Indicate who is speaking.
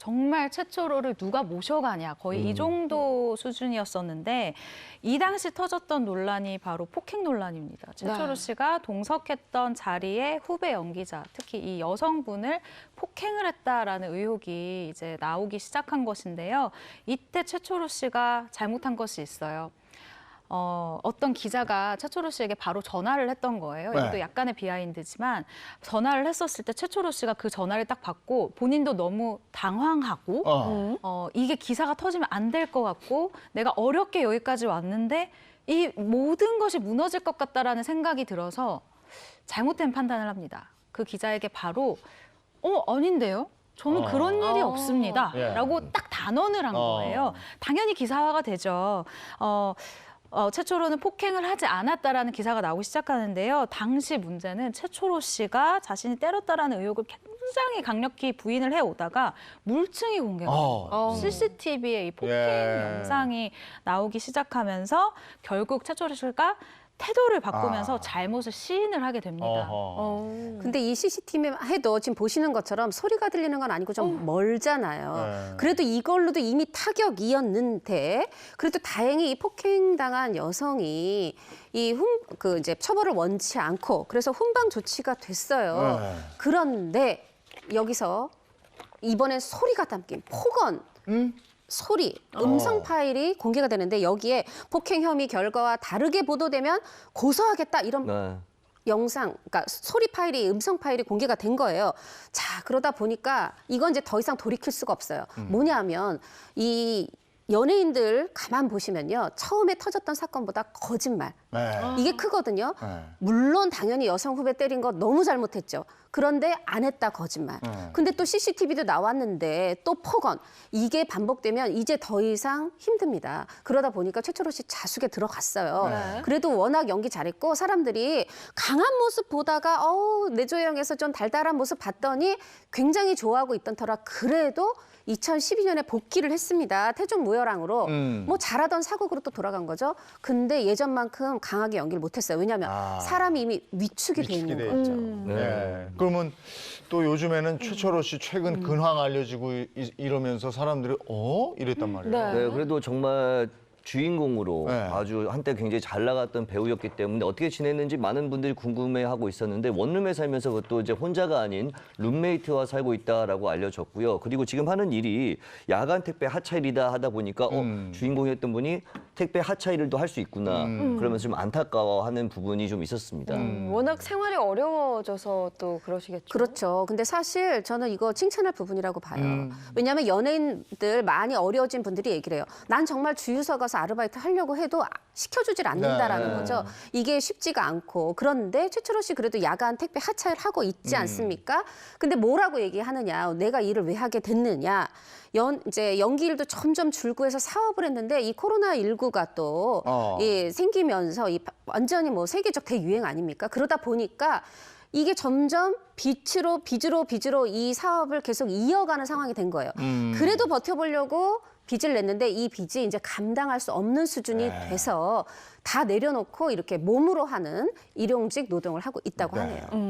Speaker 1: 정말 최초로를 누가 모셔가냐 거의 이 정도 수준이었었는데 이 당시 터졌던 논란이 바로 폭행 논란입니다. 최초로 씨가 동석했던 자리에 후배 연기자, 특히 이 여성분을 폭행을 했다라는 의혹이 이제 나오기 시작한 것인데요. 이때 최초로 씨가 잘못한 것이 있어요. 어떤 기자가 최초로 씨에게 바로 전화를 했던 거예요. 이것도 약간의 비하인드지만 전화를 했었을 때 최초로 씨가 그 전화를 딱 받고 본인도 너무 당황하고 이게 기사가 터지면 안 될 것 같고 내가 어렵게 여기까지 왔는데 이 모든 것이 무너질 것 같다라는 생각이 들어서 잘못된 판단을 합니다. 그 기자에게 바로 아닌데요? 저는 그런 일이 없습니다. 라고 딱 단언을 한 거예요. 당연히 기사화가 되죠. 최초로는 폭행을 하지 않았다라는 기사가 나오기 시작하는데요. 당시 문제는 최초로 씨가 자신이 때렸다라는 의혹을 굉장히 강력히 부인을 해오다가 물증이 공개가 됩니다. CCTV에 이 폭행 영상이 나오기 시작하면서 결국 최초로 씨가 태도를 바꾸면서 잘못을 시인을 하게 됩니다.
Speaker 2: 근데 이 CCTV 해도 지금 보시는 것처럼 소리가 들리는 건 아니고 좀 멀잖아요. 그래도 이걸로도 이미 타격이었는데 그래도 다행히 이 폭행당한 여성이 이제 처벌을 원치 않고 그래서 훈방 조치가 됐어요. 그런데 여기서 이번엔 소리가 담긴 폭언. 소리, 음성 파일이 공개가 되는데 여기에 폭행 혐의 결과와 다르게 보도되면 고소하겠다 이런 영상, 그러니까 소리 파일이, 음성 파일이 공개가 된 거예요. 자, 그러다 보니까 이건 이제 더 이상 돌이킬 수가 없어요. 뭐냐면 이 연예인들 가만 보시면요. 처음에 터졌던 사건보다 거짓말. 이게 크거든요. 물론 당연히 여성 후배 때린 거 너무 잘못했죠. 그런데 안 했다 거짓말. 근데 또 CCTV도 나왔는데 또 폭언. 이게 반복되면 이제 더 이상 힘듭니다. 그러다 보니까 최초로 씨 자숙에 들어갔어요. 그래도 워낙 연기 잘했고 사람들이 강한 모습 보다가 내조영에서 좀 달달한 모습 봤더니 굉장히 좋아하고 있던 터라 그래도 2012년에 복귀를 했습니다. 태종 무열왕으로. 뭐 잘하던 사극으로 또 돌아간 거죠. 근데 예전만큼 강하게 연기를 못했어요. 왜냐하면 사람이 이미 위축이 돼 있는 거죠.
Speaker 3: 그러면 또 요즘에는 최철호 씨 최근 근황 알려지고 이러면서 사람들이 이랬단 말이에요.
Speaker 4: 네, 그래도 정말 주인공으로 아주 한때 굉장히 잘 나갔던 배우였기 때문에 어떻게 지냈는지 많은 분들이 궁금해하고 있었는데 원룸에 살면서 그것도 이제 혼자가 아닌 룸메이트와 살고 있다라고 알려졌고요. 그리고 지금 하는 일이 야간 택배 하차일이다 하다 보니까 주인공이었던 분이 택배 하차일도 할 수 있구나 그러면서 좀 안타까워하는 부분이 좀 있었습니다.
Speaker 5: 워낙 생활이 어려워져서 또 그러시겠죠.
Speaker 2: 그렇죠. 근데 사실 저는 이거 칭찬할 부분이라고 봐요. 왜냐하면 연예인들 많이 어려워진 분들이 얘기를 해요. 난 정말 주유소 가서 아르바이트 하려고 해도 시켜주질 않는다라는 거죠. 이게 쉽지가 않고. 그런데 최철호 씨 그래도 야간 택배 하차를 하고 있지 않습니까? 근데 뭐라고 얘기하느냐. 내가 일을 왜 하게 됐느냐. 이제 연기 일도 점점 줄고 해서 사업을 했는데 이 코로나19가 또 생기면서 완전히 뭐 세계적 대유행 아닙니까? 그러다 보니까 이게 점점 빚으로 이 사업을 계속 이어가는 상황이 된 거예요. 그래도 버텨보려고 빚을 냈는데 이 빚이 이제 감당할 수 없는 수준이 돼서 다 내려놓고 이렇게 몸으로 하는 일용직 노동을 하고 있다고 하네요.